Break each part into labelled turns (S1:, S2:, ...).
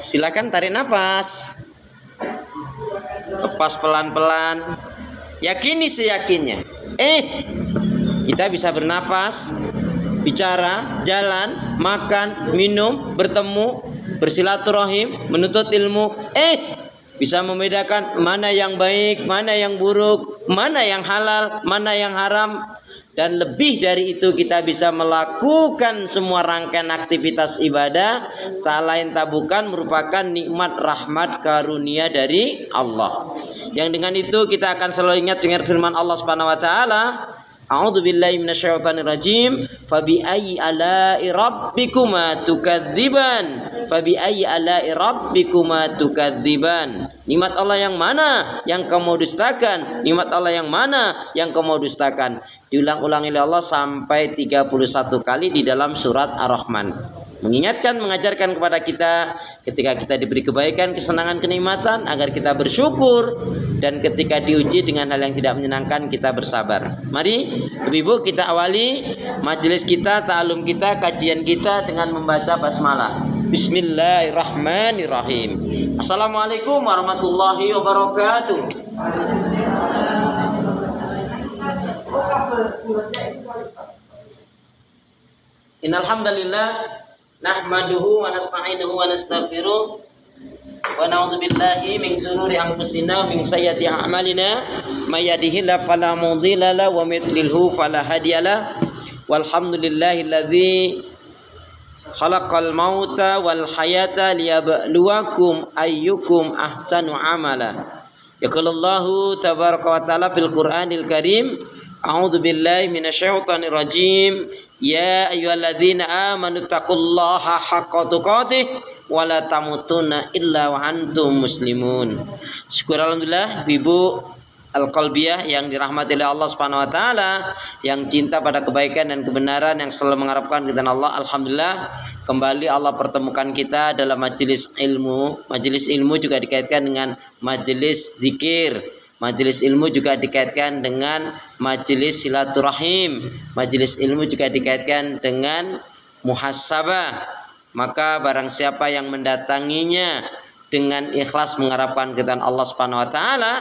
S1: Silakan tarik nafas, lepas pelan-pelan, yakini seyakinnya. Kita bisa bernafas, bicara, jalan, makan, minum, bertemu, bersilaturahim, menuntut ilmu. Bisa membedakan mana yang baik, mana yang buruk, mana yang halal, mana yang haram. Dan lebih dari itu kita bisa melakukan semua rangkaian aktivitas ibadah, tak lain tak bukan merupakan nikmat rahmat karunia dari Allah. Yang dengan itu kita akan selalu ingat dengan firman Allah Subhanahu wa taala, A'udzubillahi minasyaitonirrajim. Fabi ayyi ala'i rabbikuma tukadziban. Fabi ayyi ala'i rabbikuma tukadziban. Nikmat Allah yang mana yang kamu dustakan? Nikmat Allah yang mana yang kamu dustakan? Diulang-ulang oleh Allah sampai 31 kali di dalam surat Ar-Rahman. Mengingatkan, mengajarkan kepada kita ketika kita diberi kebaikan, kesenangan, kenikmatan, agar kita bersyukur, dan ketika diuji dengan hal yang tidak menyenangkan kita bersabar. Mari Ibu kita awali majelis kita, ta'alum kita, kajian kita dengan membaca basmalah. Bismillahirrahmanirrahim. Assalamualaikum warahmatullahi wabarakatuh. Innal hamdalillah nahmaduhu wa nasta'inuhu wa nastaghfiruh wa na'udzu billahi min shururi anfusina wa min sayyiati a'malina may yahdihillahu fala mudilla lahu wa may yudlilhu fala hadiyalah. Walhamdulillahilladzi khalaqal mauta wal hayata liyabluwakum ayyukum ahsanu amala. Yaqulullahu tabaraka wa ta'ala fil Qur'anil Karim, a'udzu billahi minasyaitonir rajim. Ya ayyuhalladzina amanu taqullaha haqqa tuqatih wa la tamutunna illa wa antum muslimun. Syukur alhamdulillah Ibu Al-Qalbiyah yang dirahmati oleh Allah Subhanahu wa taala, yang cinta pada kebaikan dan kebenaran, yang selalu mengharapkan keridhaan Allah. Alhamdulillah kembali Allah pertemukan kita dalam majelis ilmu. Majelis ilmu juga dikaitkan dengan majelis zikir. Majelis ilmu juga dikaitkan dengan majelis silaturahim. Majelis ilmu juga dikaitkan dengan muhasabah. Maka barang siapa yang mendatanginya dengan ikhlas mengharapkan keridhaan Allah Subhanahu wa taala,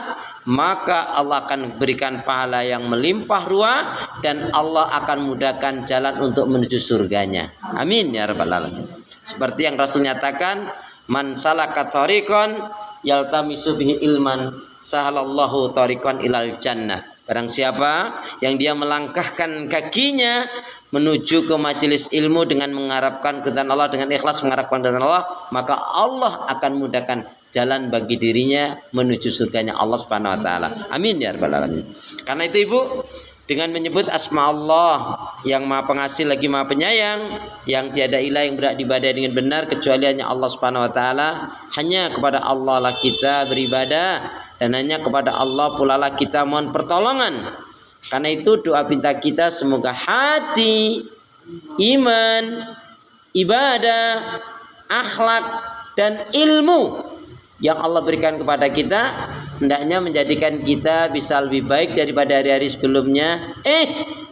S1: maka Allah akan berikan pahala yang melimpah ruah dan Allah akan mudahkan jalan untuk menuju surganya. Amin ya rabbal alamin. Seperti yang Rasul nyatakan, man salaka thariqan yaltamisu fihi ilman sahalallahu thariqan ilal jannah. Barang siapa yang dia melangkahkan kakinya menuju ke majelis ilmu dengan mengharapkan keridhaan Allah, dengan ikhlas mengharapkan keridhaan Allah, maka Allah akan mudahkan jalan bagi dirinya menuju surganya Allah Subhanahu wa taala. Amin ya rabbal alamin. Karena itu Ibu, dengan menyebut asma Allah yang Maha Pengasih lagi Maha Penyayang, yang tiada ilah yang berhak diibadahi dengan benar kecuali hanya Allah Subhanahu wa taala, hanya kepada Allah lah kita beribadah dan hanya kepada Allah pula lah kita mohon pertolongan. Karena itu doa pinta kita semoga hati, iman, ibadah, akhlak dan ilmu yang Allah berikan kepada kita hendaknya menjadikan kita bisa lebih baik daripada hari-hari sebelumnya,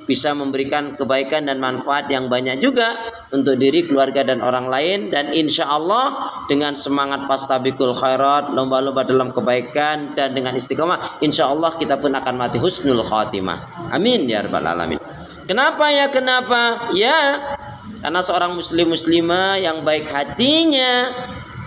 S1: bisa memberikan kebaikan dan manfaat yang banyak juga untuk diri, keluarga dan orang lain. Dan insya Allah dengan semangat fastabiqul khairat, lomba-lomba dalam kebaikan, dan dengan istiqomah, insya Allah kita pun akan mati husnul khatimah. Amin ya rabbal alamin. Kenapa ya? Kenapa ya? Karena seorang muslim muslimah yang baik hatinya,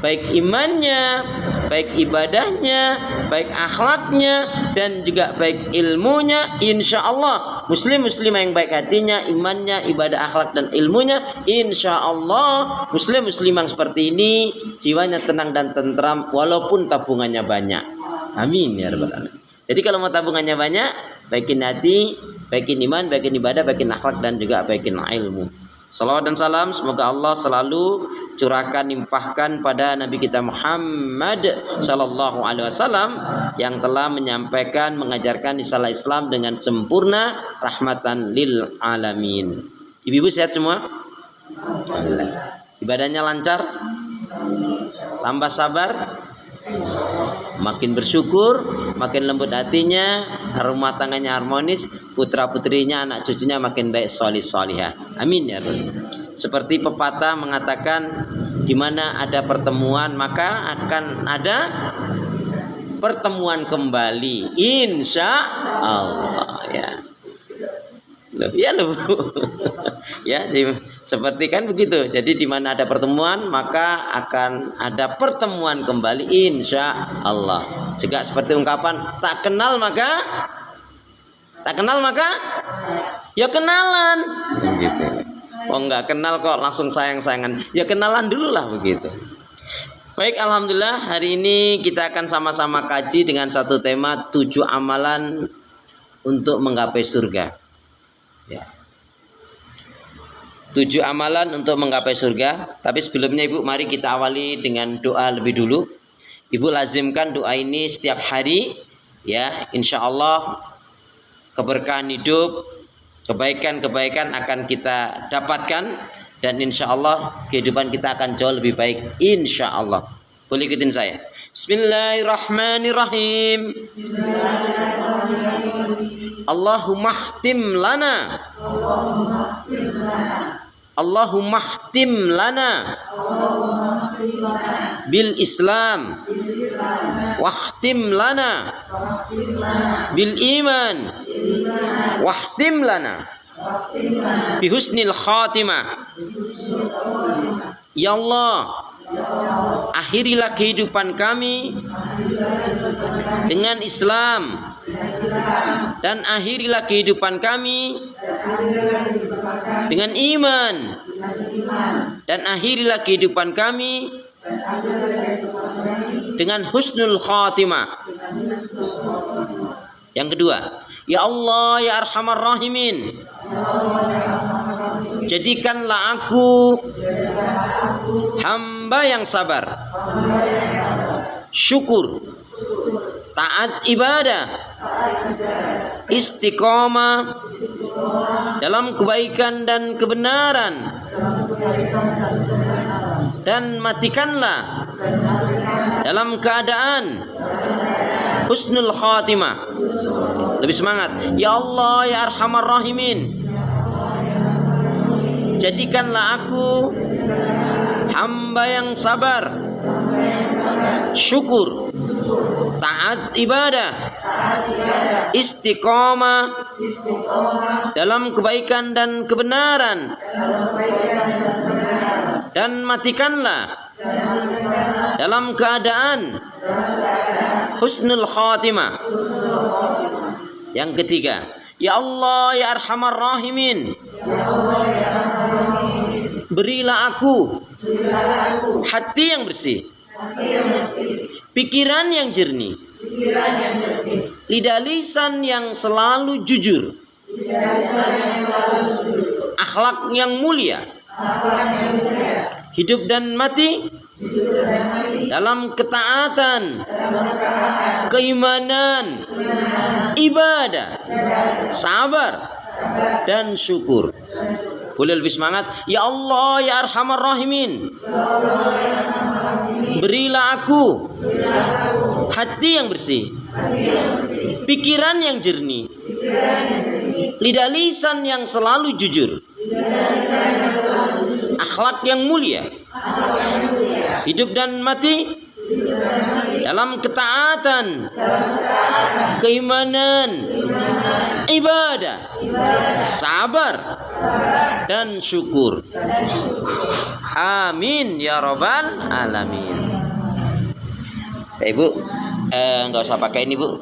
S1: baik imannya, baik ibadahnya, baik akhlaknya, dan juga baik ilmunya, insya Allah muslim-muslimah yang baik hatinya, imannya, ibadah, akhlak, dan ilmunya, insya Allah muslim-muslimah yang seperti ini jiwanya tenang dan tentram walaupun tabungannya banyak. Amin ya rabbal alamin. Jadi kalau mau tabungannya banyak, baikin hati, baikin iman, baikin ibadah, baikin akhlak, dan juga baikin ilmu. Salawat dan salam semoga Allah selalu curahkan, limpahkan pada Nabi kita Muhammad sallallahu alaihi wasallam yang telah menyampaikan, mengajarkan risalah Islam dengan sempurna, rahmatan lil alamin. Ibu-ibu sehat semua? Alhamdulillah. Ibadahnya lancar? Tambah sabar? Makin bersyukur, makin lembut hatinya, rumah tangganya harmonis, putra putrinya, anak cucunya makin baik, solih solihah. Amin ya rabbal alamin. Seperti pepatah mengatakan, Di mana ada pertemuan maka akan ada pertemuan kembali, insya Allah ya. Loh, ya loh. Ya, seperti kan begitu. Jadi di mana ada pertemuan maka akan ada pertemuan kembali, insya Allah. Juga seperti ungkapan tak kenal maka ya kenalan. Begitu. Oh enggak kenal kok langsung sayang-sayangan. Ya kenalan dulu lah begitu. Baik, alhamdulillah hari ini kita akan sama-sama kaji dengan satu tema 7 amalan untuk menggapai surga. Ya. 7 amalan untuk menggapai surga. Tapi sebelumnya Ibu, mari kita awali dengan doa lebih dulu. Ibu lazimkan doa ini setiap hari, ya. Insya Allah keberkahan hidup, kebaikan-kebaikan akan kita dapatkan, dan insya Allah kehidupan kita akan jauh lebih baik, insya Allah. Boleh ikutin saya. Bismillahirrahmanirrahim. Allahumma khtim lana bil Islam wahtim lana bil iman wahtim lana bi husnil khatimah. Ya Allah, akhirilah kehidupan kami dengan Islam, dan akhirilah kehidupan kami dengan iman, dan akhirilah kehidupan kami dengan husnul khatimah. Yang kedua, ya Allah ya Arhamar Rahimin, jadikanlah aku hamba yang sabar, syukur, taat ibadah, istiqomah dalam kebaikan dan kebenaran, dan matikanlah dalam keadaan husnul khatimah. Lebih semangat. Ya Allah ya Arhamar Rahimin, jadikanlah aku hamba yang sabar, syukur, taat ibadah, istiqomah dalam kebaikan dan kebenaran, dan matikanlah dalam keadaan husnul khatimah. Yang ketiga, ya Allah ya Arhamar Rahimin, berilah aku hati yang bersih, pikiran yang jernih, lidah lisan yang selalu jujur, akhlak yang mulia, hidup dan mati dalam ketaatan, keimanan, ibadah, sabar, dan syukur. Boleh lebih semangat. Ya Allah ya Arhamar Rahimin, berilah aku hati yang bersih, pikiran yang jernih, lidah lisan yang selalu jujur, akhlak yang mulia, hidup dan mati dalam ketaatan, keimanan, ibadah, sabar, dan syukur. Amin ya rabbal alamin. Ibu, nggak usah pakai ini Bu.